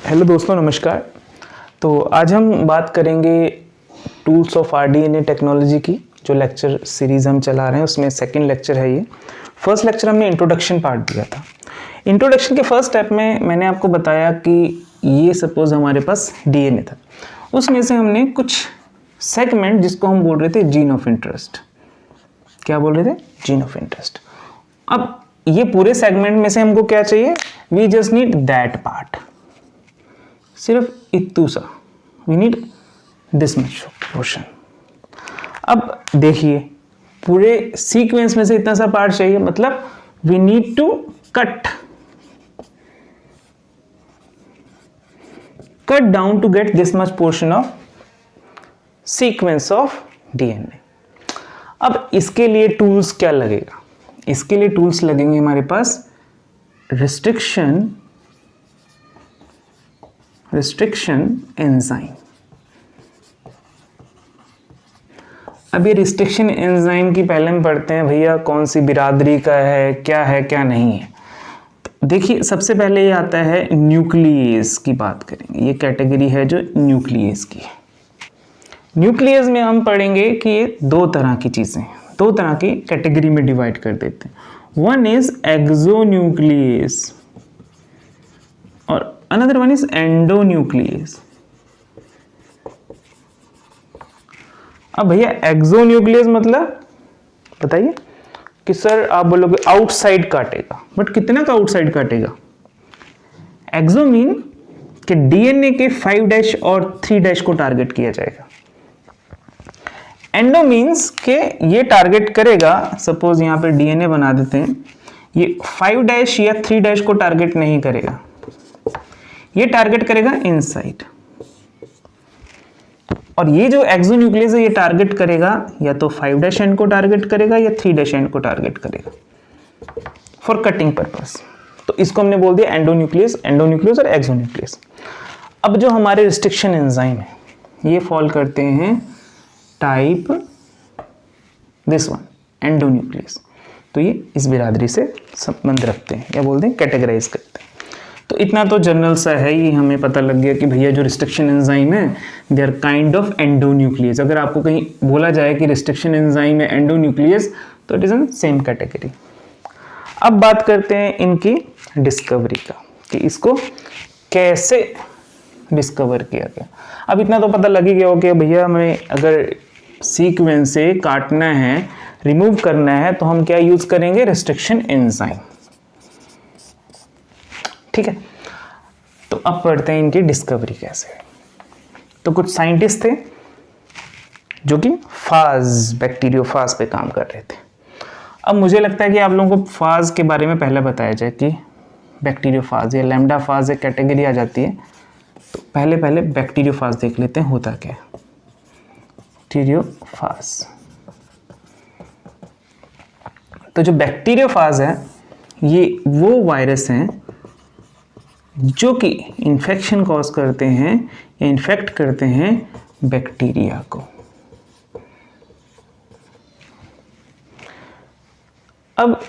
Hello दोस्तों, नमस्कार। तो आज हम बात करेंगे टूल्स ऑफ आरडीएनए टेक्नोलॉजी की। जो लेक्चर सीरीज़ हम चला रहे हैं उसमें सेकंड लेक्चर है ये। फर्स्ट लेक्चर हमने इंट्रोडक्शन पार्ट दिया था। इंट्रोडक्शन के फर्स्ट स्टेप में मैंने आपको बताया कि ये सपोज हमारे पास डीएनए था, उसमें से हमने कुछ सेगमेंट जिसको हम बोल रहे थे जीन ऑफ इंटरेस्ट। क्या बोल रहे थे? Gene of interest. अब ये पूरे सेगमेंट में से हमको क्या चाहिए? We just need that part, सिर्फ इतू सा। We need this much portion. अब देखिए, पूरे सीक्वेंस में से इतना सा पार्ट चाहिए, मतलब we need to cut down to get this much portion of sequence of DNA. अब इसके लिए टूल्स क्या लगेगा? इसके लिए टूल्स लगेंगे हमारे पास रिस्ट्रिक्शन एंजाइम। अब ये रिस्ट्रिक्शन एंजाइम की पहले हम पढ़ते हैं भैया कौन सी बिरादरी का है क्या नहीं है। तो देखिए, सबसे पहले ये आता है न्यूक्लियस की बात करेंगे। ये कैटेगरी है जो न्यूक्लियस की है। न्यूक्लियस में हम पढ़ेंगे कि ये दो तरह की चीज़ें, दो तरह की कैटेगरी में डिवाइड कर देते हैं। वन इज एक्सोन्यूक्लियस और अनदर वन इज एंडोन्यूक्लियस। अब भैया एक्सोन्यूक्लियस मतलब बताइए कि सर आप बोलोगे आउटसाइड काटेगा, बट कितना का आउटसाइड काटेगा? एक्सो मीन कि डीएनए के 5' और 3' को टारगेट किया जाएगा। एंडो मीन्स के ये टारगेट करेगा, सपोज यहां पे डीएनए बना देते हैं, ये 5' या 3' को टारगेट नहीं करेगा, ये टारगेट करेगा इनसाइड। और ये जो एक्सोन्यूक्लियस है ये टारगेट करेगा या तो 5' एंड को टारगेट करेगा या 3' एंड को टारगेट करेगा फॉर कटिंग पर्पस। तो इसको हमने बोल दिया एंडोन्यूक्लियस और एक्सोन्यूक्लियस। अब जो हमारे रिस्ट्रिक्शन एंजाइम है ये फॉल करते हैं टाइप दिस वन, एंडोन्यूक्लियस। तो ये इस बिरादरी से संबंध रखते हैं या बोलते हैं कैटेगराइज करते हैं। तो इतना तो जनरल सा है ही, हमें पता लग गया कि भैया जो रिस्ट्रिक्शन एंजाइम है they are kind of endonuclease. अगर आपको कहीं बोला जाए कि रिस्ट्रिक्शन एंजाइम है एंडोन्यूक्लियस, तो it is in same category. अब बात करते हैं इनकी डिस्कवरी का कि इसको कैसे डिस्कवर किया गया। अब इतना तो पता लग ही गया हो कि भैया हमें अगर सीक्वेंस से काटना है, रिमूव करना है, तो हम क्या यूज करेंगे? Restriction enzyme. ठीक है, तो अब पढ़ते हैं इनकी डिस्कवरी कैसे। तो कुछ साइंटिस्ट थे जो कि बैक्टीरियोफाज पे काम कर रहे थे। अब मुझे लगता है कि आप लोगों को फाज के बारे में पहले बताया जाए कि बैक्टीरियोफाज या लैम्डाफाज एक कैटेगरी आ जाती है। तो पहले बैक्टीरियोफाज देख लेते हैं होता क्या है। बैक्टीरियोफाज, तो जो बैक्टीरियोफाज है ये वो वायरस हैं जो कि इन्फेक्शन कॉज करते हैं या इन्फेक्ट करते हैं बैक्टीरिया को। अब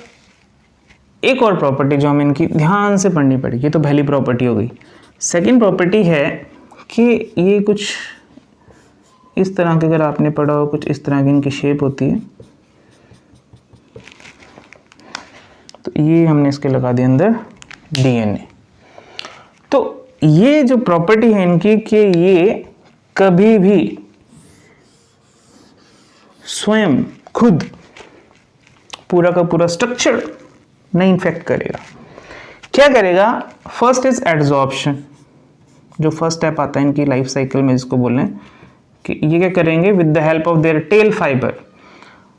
एक और प्रॉपर्टी जो हमें इनकी ध्यान से पढ़नी पड़ेगी, तो पहली प्रॉपर्टी हो गई। सेकंड प्रॉपर्टी है कि ये कुछ इस तरह के, अगर आपने पढ़ा हो, कुछ इस तरह की इनकी शेप होती है। तो ये हमने इसके लगा दिया अंदर डीएनए। तो ये जो प्रॉपर्टी है इनकी कि ये कभी भी स्वयं खुद पूरा का पूरा स्ट्रक्चर नहीं इन्फेक्ट करेगा। क्या करेगा? फर्स्ट इज एड्सॉर्प्शन, जो फर्स्ट स्टेप आता है इनकी लाइफ साइकिल में, जिसको बोल रहे हैं कि ये क्या करेंगे with the help of their tail fibre.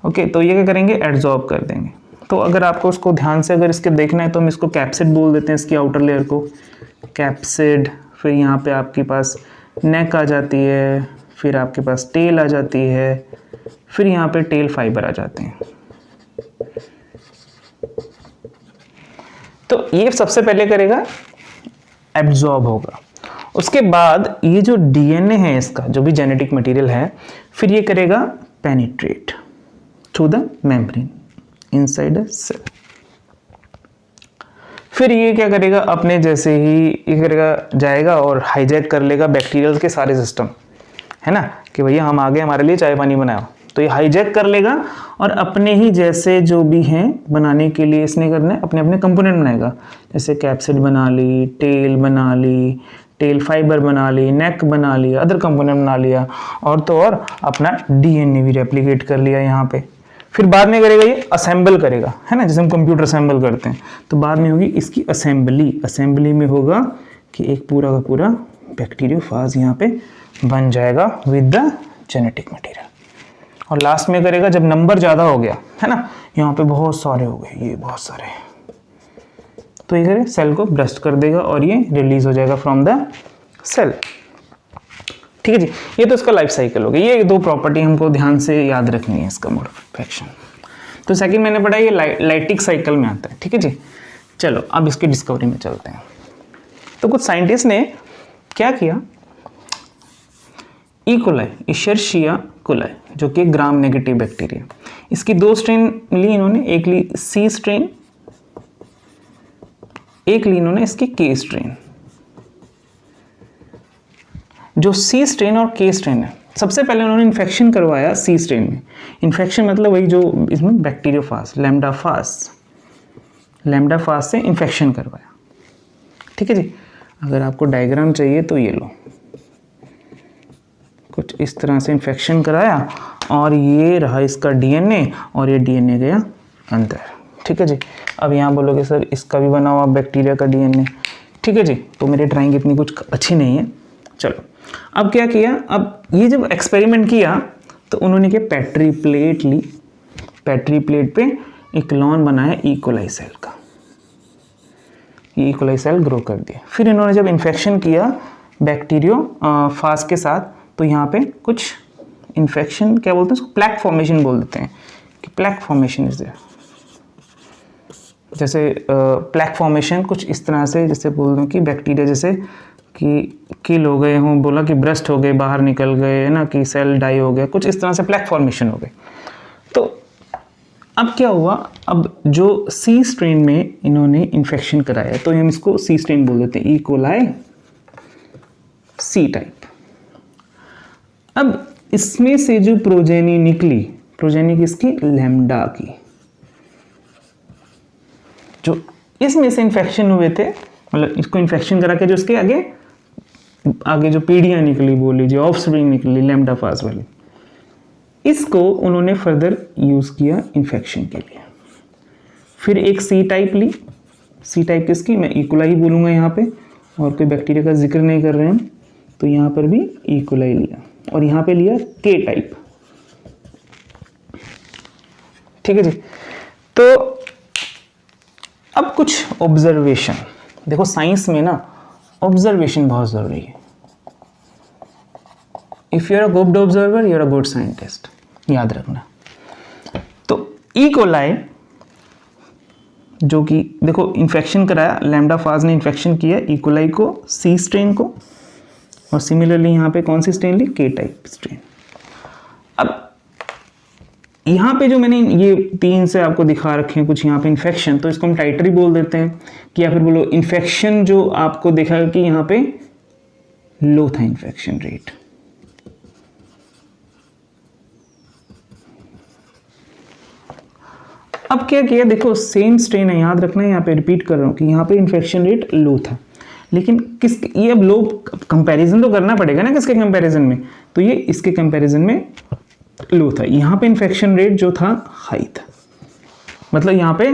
Okay, तो ये क्या करेंगे? एड्सॉर्ब कर देंगे। तो अगर आपको उसको ध्यान से अगर इसके देखना है तो हम इसको कैप्सिड बोल देते हैं, इसकी आउटर लेयर को कैप्सिड। फिर यहाँ पे आपके पास नेक आ जाती है, फिर आपके पास टेल आ जाती है, फिर यहाँ पे टेल फाइबर आ जाते हैं। तो ये सबसे पहले करेगा एब्जॉर्ब होगा। उसके बाद ये जो डीएनए है इसका, जो भी जेनेटिक मटेरियल है, फिर ये करेगा penetrate through the membrane inside a cell. फिर ये क्या करेगा, अपने जैसे ही ये करेगा, जाएगा और हाईजैक कर लेगा बैक्टीरियल के सारे सिस्टम, है ना, कि भैया हम आ गए, हमारे लिए चाय पानी बनाओ। तो ये हाईजैक कर लेगा और अपने ही जैसे जो भी हैं बनाने के लिए इसने करना है, अपने अपने कंपोनेंट बनाएगा। जैसे कैप्सिड बना ली, टेल बना ली, टेल फाइबर बना ली, नेक बना लिया, अदर कंपोनेंट बना लिया, और तो और अपना डीएनए भी रेप्लिकेट कर लिया यहाँ पे। फिर बाद में करेगा ये असेंबल करेगा, है ना, जैसे हम कंप्यूटर असेंबल करते हैं, तो बाद में होगी इसकी असेंबली। असेंबली में होगा कि एक पूरा का पूरा बैक्टीरियोफाज यहाँ पे बन जाएगा विद द जेनेटिक मटेरियल। और लास्ट में करेगा जब नंबर ज़्यादा हो गया, है ना, यहाँ पे बहुत सारे हो गए, ये बहुत सारे, तो ये करे सेल को ब्रस्ट कर देगा और ये रिलीज हो जाएगा फ्रॉम द सेल। ठीक है जी, ये तो इसका लाइफ साइकिल हो गया। ये दो प्रॉपर्टी हमको ध्यान से याद रखनी है इसका मोड ऑफ एक्शन। तो सेकंड मैंने पढ़ा ये लाइटिक साइकिल में आता है। ठीक है जी, चलो अब इसकी डिस्कवरी में चलते हैं। तो कुछ साइंटिस्ट ने क्या किया, ई कोलाई, इशर्शिया कोलाई, जो कि ग्राम नेगेटिव बैक्टीरिया, इसकी दो स्ट्रेन ली इन्होंने, एक ली सी स्ट्रेन, एक ली इन्होंने इसकी के स्ट्रेन। जो सी स्ट्रेन और के स्ट्रेन है, सबसे पहले उन्होंने इन्फेक्शन करवाया सी स्ट्रेन में। इन्फेक्शन मतलब वही जो इसमें बैक्टीरियोफाज, लैम्डाफाज से इन्फेक्शन करवाया। ठीक है जी, अगर आपको डायग्राम चाहिए तो ये लो, कुछ इस तरह से इन्फेक्शन कराया और ये रहा इसका डीएनए और ये डीएनए गया अंदर। ठीक है जी, अब यहाँ बोलोगे सर इसका भी बना हुआ बैक्टीरिया का डीएनए। ठीक है जी, तो मेरी ड्राइंग इतनी कुछ अच्छी नहीं है। चलो अब क्या किया, अब ये जब एक्सपेरिमेंट किया तो उन्होंने क्या, पेट्री प्लेट ली, पेट्री प्लेट पे एक लॉन बनाया ई कोलाई सेल का, ई कोलाई सेल ग्रो कर दिया। फिर इन्होंने जब इन्फेक्शन किया बैक्टीरियोफाज के साथ, तो यहाँ पे कुछ इन्फेक्शन, क्या बोलते हैं उसको, प्लैक फॉर्मेशन बोल देते हैं कि प्लैक फॉर्मेशन इज देयर। जैसे प्लैक फॉर्मेशन कुछ इस तरह से, जैसे बोल दूँ कि बैक्टीरिया जैसे कि किल हो गए हों, बोला कि ब्रस्ट हो गए, बाहर निकल गए, है ना, कि सेल डाई हो गया, कुछ इस तरह से प्लैक फॉर्मेशन हो गए। तो अब क्या हुआ, अब जो सी स्ट्रेन में इन्होंने इन्फेक्शन कराया, तो हम इसको सी स्ट्रेन बोल देते हैं, ई कोलाई सी टाइप। अब इसमें से जो प्रोजेनी निकली, प्रोजेनी किसकी, लैम्डा की, जो इसमें से इन्फेक्शन हुए थे, मतलब इसको इन्फेक्शन करा के जो इसके आगे जो पीढ़ियां निकली, बोल लीजिए ऑफस्प्रिंग निकली लैम्डाफाज वाली, इसको उन्होंने फर्दर यूज किया इन्फेक्शन के लिए। फिर एक सी टाइप ली, सी टाइप किसकी, मैं ई कोलाई ही बोलूँगा यहाँ पे, और कोई बैक्टीरिया का जिक्र नहीं कर रहे हैं, तो यहाँ पर भी ई कोलाई लिया, और यहाँ पे लिया के टाइप। ठीक है जी, तो अब कुछ ऑब्जर्वेशन, देखो साइंस में ना ऑब्जर्वेशन बहुत जरूरी है। If you are a good observer you are a good scientist, याद रखना। तो ई कोलाई जो कि देखो इन्फेक्शन कराया, लैम्डाफाज ने इन्फेक्शन किया ई कोलाई को, सी स्ट्रेन को, और सिमिलरली यहाँ पे कौन सी स्ट्रेन ली, के टाइप स्ट्रेन। अब यहाँ पे जो मैंने ये तीन से आपको दिखा रखे हैं कुछ यहाँ पे इन्फेक्शन, तो इसको हम टाइटरी बोल देते हैं, कि या फिर बोलो इन्फेक्शन जो आपको देखा कि यहाँ पे लो था इन्फेक्शन रेट। अब क्या किया, देखो सेम स्ट्रेन है, याद रखना है, यहाँ पे रिपीट कर रहा हूँ कि यहाँ पे इन्फेक्शन रेट लो था, लेकिन किस, ये अब लो कंपैरिजन तो करना पड़ेगा ना किसके कंपैरिजन में, तो ये इसके कंपैरिजन में लो था। यहाँ पे इन्फेक्शन रेट जो था हाई था, मतलब यहाँ पे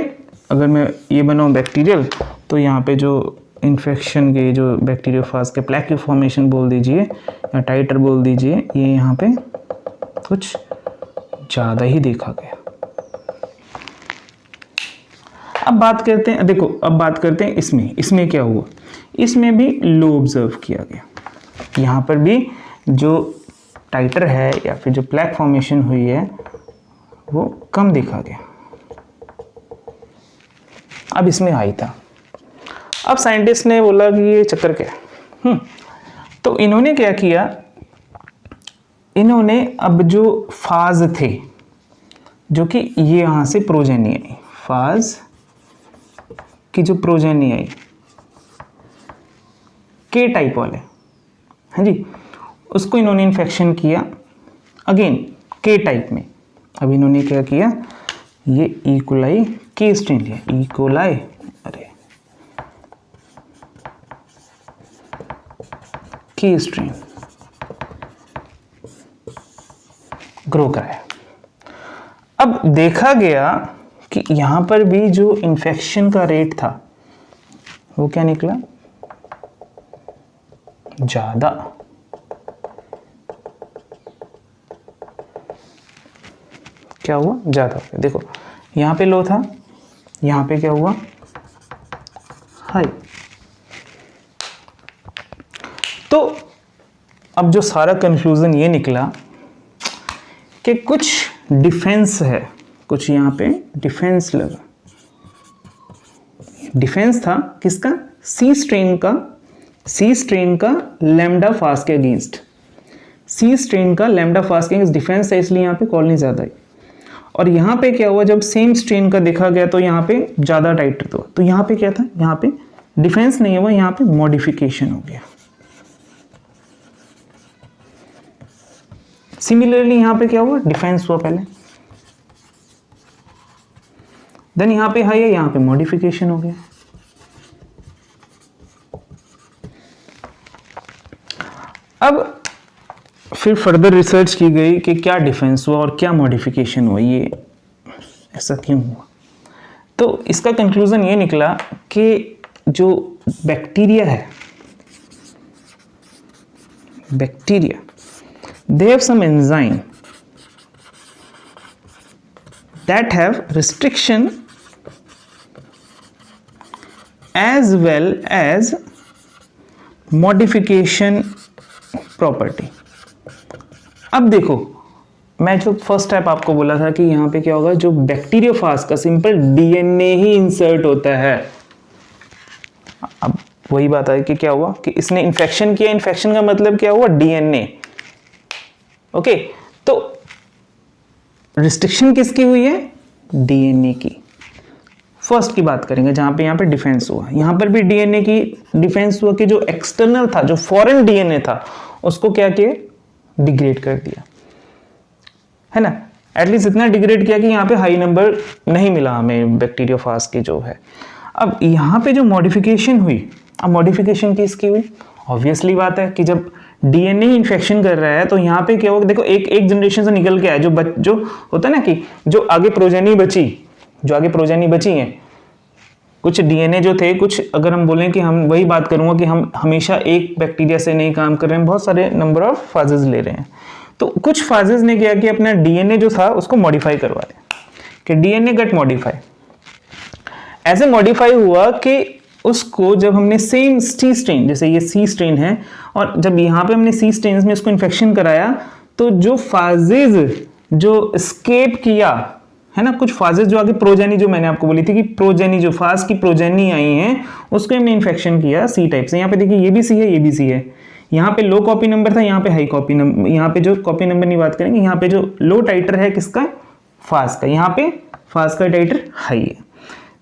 अगर मैं ये बनाऊँ बैक्टीरियल, तो यहाँ पे जो इन्फेक्शन के जो बैक्टीरियोफाज के प्लैक फॉर्मेशन बोल दीजिए या टाइटर बोल दीजिए, ये यहाँ पे कुछ ज़्यादा ही देखा गया। अब बात करते हैं, देखो अब बात करते हैं इसमें क्या हुआ, इसमें भी लो ऑब्जर्व किया गया। यहाँ पर भी जो टाइटर है या फिर जो प्लैक फॉर्मेशन हुई है वो कम देखा गया। अब इसमें हाई था। अब साइंटिस्ट ने बोला कि ये चक्कर क्या है, तो इन्होंने क्या किया, इन्होंने अब जो फाज थे, जो कि ये यहाँ से प्रोजेनी आई, फाज की जो प्रोजेनी आई के टाइप वाले, हाँ जी, उसको इन्होंने इन्फेक्शन किया अगेन के टाइप में। अब इन्होंने क्या किया, ये इकोलाई के स्ट्रेन लिया, इकोलाई, अरे के स्ट्रेन ग्रो कराया। अब देखा गया कि यहां पर भी जो इन्फेक्शन का रेट था वो क्या निकला, ज्यादा। क्या हुआ, ज्यादा हो गया। देखो यहां पे लो था, यहां पे क्या हुआ, हाई। तो अब जो सारा कंक्लूजन ये निकला कि कुछ डिफेंस है, कुछ यहां पे डिफेंस लगा। डिफेंस था किसका, सी स्ट्रेन का लैम्डा फास्ट के अगेंस्ट, सी स्ट्रेन का लैम्डा फास्ट के अगेंस्ट डिफेंस है, इसलिए यहां पे कॉलोनी ज्यादा है। और यहाँ पे क्या हुआ, जब सेम स्ट्रेन का देखा गया तो यहाँ पे ज़्यादा टाइटर था। तो यहाँ पे क्या था, यहाँ पे डिफेंस नहीं हुआ, यहाँ पे मॉडिफिकेशन हो गया। सिमिलरली यहाँ पे क्या हुआ, डिफेंस हुआ पहले, देन यहाँ पे हाई है, यहाँ पे मॉडिफिकेशन हो गया। अब फिर फर्दर रिसर्च की गई कि क्या डिफेंस हुआ और क्या मॉडिफिकेशन हुआ, ये ऐसा क्यों हुआ। तो इसका कंक्लूजन ये निकला कि जो बैक्टीरिया है, bacteria they have some enzyme that have restriction as well as modification property। अब देखो, मैं जो फर्स्ट स्टेप आपको बोला था कि यहाँ पे क्या होगा, जो बैक्टीरियोफाज का सिंपल डीएनए ही इंसर्ट होता है। अब वही बात है कि क्या हुआ कि इसने इन्फेक्शन किया, इन्फेक्शन का मतलब क्या हुआ, डीएनए। ओके, तो रिस्ट्रिक्शन किसकी हुई है, डीएनए की। फर्स्ट की बात करेंगे जहां पे यहाँ पे डिफेंस हुआ, यहां पर भी डीएनए की डिफेंस हुआ कि जो एक्सटर्नल था, जो फॉरेन डीएनए था, उसको क्या किया, डिग्रेड कर दिया, है ना। एटलीस्ट इतना डिग्रेड किया कि यहाँ पे हाई नंबर नहीं मिला हमें बैक्टीरियोफाज के जो है। अब यहाँ पे जो मॉडिफिकेशन हुई, अब मॉडिफिकेशन किसकी हुई, ऑब्वियसली बात है कि जब डीएनए इन्फेक्शन कर रहा है तो यहाँ पे क्या होगा, देखो एक जनरेशन से निकल के आया, जो होता है ना कि जो आगे प्रोजेनी बची हैं, कुछ डीएनए जो थे, कुछ अगर हम बोलें कि हम वही बात करूंगा कि हम हमेशा एक बैक्टीरिया से नहीं काम कर रहे हैं, बहुत सारे नंबर ऑफ फाजेज ले रहे हैं। तो कुछ फाजेज ने क्या किया, अपना डीएनए जो था उसको मॉडिफाई करवा दिया, कि डीएनए गेट मॉडिफाई। ऐसे मॉडिफाई हुआ कि उसको जब हमने सेम सी स्ट्रेन, जैसे ये सी स्ट्रेन है, और जब यहाँ पे हमने सी स्ट्रेन में इसको इन्फेक्शन कराया, तो जो फाजेज जो स्केप किया है ना, कुछ फाजेज जो आगे प्रोजेनी, जो मैंने आपको बोली थी कि प्रोजेनी, जो फाज की प्रोजेनी आई हैं, उसको हमने इन्फेक्शन किया सी टाइप से। यहाँ पे देखिए ये भी सी है, ये भी सी है। यहाँ पे लो कॉपी नंबर था, यहाँ पे हाई कॉपी नंबर, यहाँ पे जो कॉपी नंबर नहीं बात करेंगे, यहाँ पे जो लो टाइटर है किसका, फाज का, यहाँ पे फाज का टाइटर हाई है।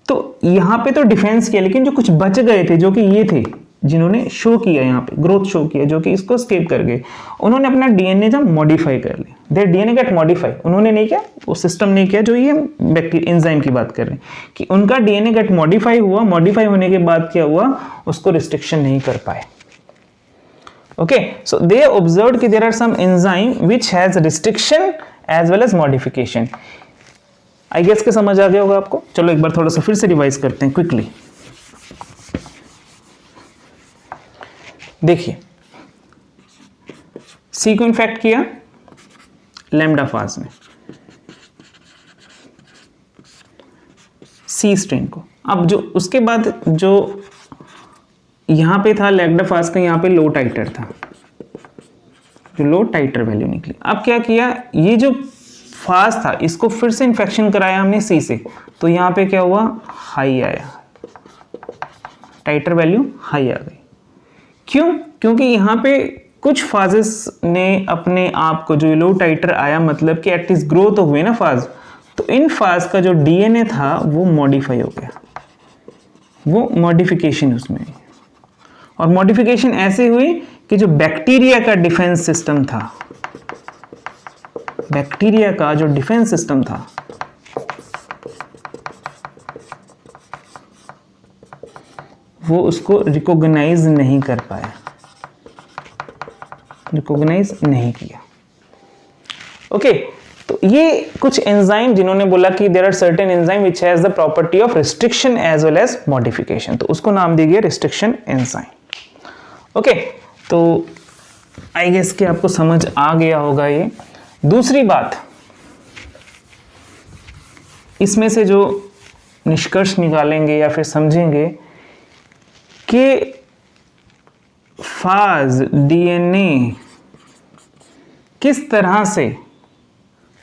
तो यहाँ पे तो डिफेंस किया, लेकिन जो कुछ बच गए थे, जो कि ये थे जिन्होंने शो किया, यहाँ पे ग्रोथ शो किया, जो कि इसको स्केप कर गए, उन्होंने अपना डीएनए जब मॉडिफाई कर लिया, देयर डीएनए गेट मॉडिफाई। उन्होंने नहीं किया, वो सिस्टम नहीं किया, जो ये बैक्टीरिया एंजाइम की बात कर रहे हैं कि उनका डीएनए गेट मॉडिफाई हुआ। मॉडिफाई होने के बाद क्या हुआ, उसको रिस्ट्रिक्शन नहीं कर पाए। ओके, सो दे ऑब्जर्व्ड कि there are some enzyme which has restriction as well as modification. I guess के समझ आ गया होगा आपको। चलो एक बार थोड़ा सा फिर से रिवाइज करते हैं क्विकली। देखिए, सी को इन्फेक्ट किया लैम्डा फाज ने, सी स्ट्रेन को। अब जो उसके बाद जो यहां पे था लैम्डा फाज का, यहां पे लो टाइटर था, जो लो टाइटर वैल्यू निकली। अब क्या किया, ये जो फाज था इसको फिर से इन्फेक्शन कराया हमने सी से, तो यहां पे क्या हुआ, हाई आया, टाइटर वैल्यू हाई आ गई। क्यों, क्योंकि यहाँ पे कुछ फाजेस ने अपने आप को, जो लो टाइटर आया, मतलब कि एटलीस्ट ग्रो तो हुए ना फाज, तो इन फाज का जो डीएनए था वो मॉडिफाई हो गया, वो मॉडिफिकेशन उसमें, और मॉडिफिकेशन ऐसे हुई कि जो बैक्टीरिया का डिफेंस सिस्टम था, बैक्टीरिया का जो डिफेंस सिस्टम था वो उसको रिकॉग्नाइज नहीं कर पाया, रिकॉग्नाइज नहीं किया। ओके, तो ये कुछ एंजाइम जिन्होंने बोला कि there are certain enzyme which has the property of restriction as well as modification, तो उसको नाम दिया गया रिस्ट्रिक्शन एंजाइम। ओके, तो आई गेस कि आपको समझ आ गया होगा ये। दूसरी बात, इसमें से जो निष्कर्ष निकालेंगे या फिर समझेंगे कि फाज डीएनए किस तरह से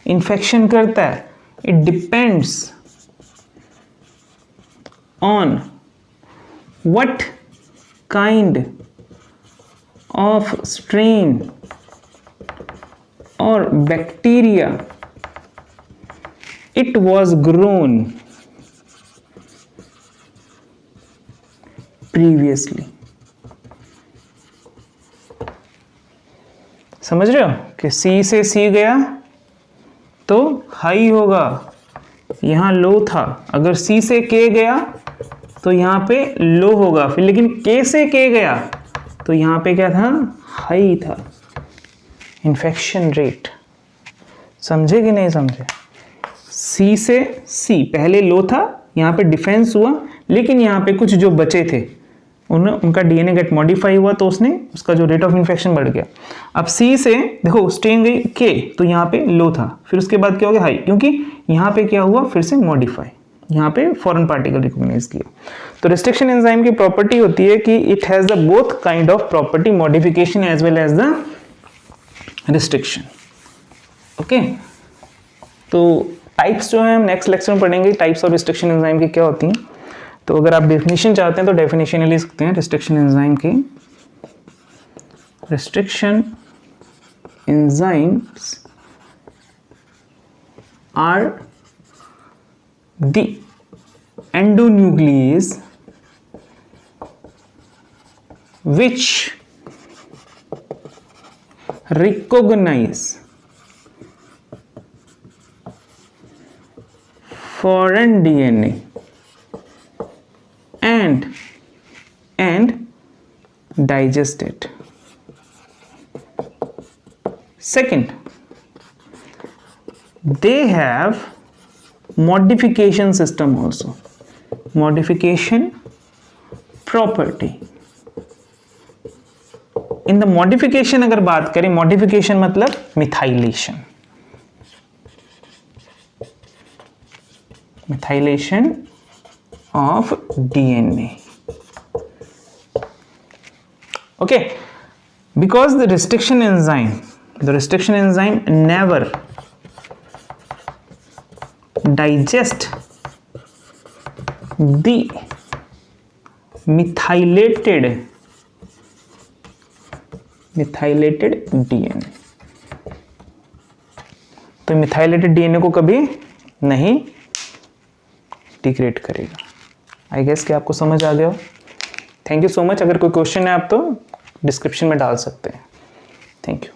इन्फेक्शन करता है, it depends on what kind of strain और bacteria it was grown previously। समझ रहे हो कि C से C गया तो हाई होगा, यहां लो था। अगर C से K गया तो यहां पे लो होगा, फिर लेकिन K से K गया तो यहां पे क्या था, हाई था। इन्फेक्शन रेट समझे कि नहीं समझे? C से C पहले लो था, यहाँ पे डिफेंस हुआ, लेकिन यहाँ पे कुछ जो बचे थे उनका डीएनए गेट मॉडिफाई हुआ तो उसका जो रेट ऑफ इन्फेक्शन बढ़ गया। अब C से देखो स्ट्रेन गई K, तो यहाँ पे लो था, फिर उसके बाद क्या हो गया, हाई, क्योंकि यहाँ पे क्या हुआ, फिर से मॉडिफाई, यहाँ पे फॉरेन पार्टिकल रिकॉग्नाइज किया। तो रिस्ट्रिक्शन एंजाइम की प्रॉपर्टी होती है कि it has the both kind of property, modification as well as the restriction. Okay, तो टाइप्स जो है हम नेक्स्ट लेक्चर में पढ़ेंगे, टाइप्स ऑफ रिस्ट्रिक्शन एंजाइम की क्या होती हैं। तो अगर आप डेफिनेशन चाहते हैं तो डेफिनेशन ले सकते हैं रिस्ट्रिक्शन एंजाइम की। Restriction enzymes are the endonuclease which recognize foreign DNA and digest it. Second, they have modification system also, modification property. In the modification अगर बात करें, मॉडिफिकेशन मतलब methylation, methylation of DNA. Okay, because the restriction enzyme never digest the methylated DNA, तो methylated DNA को कभी नहीं degrade करेगा। I guess कि आपको समझ आ गया। Thank you so much. अगर कोई क्वेश्चन है आप तो डिस्क्रिप्शन में डाल सकते हैं। Thank you.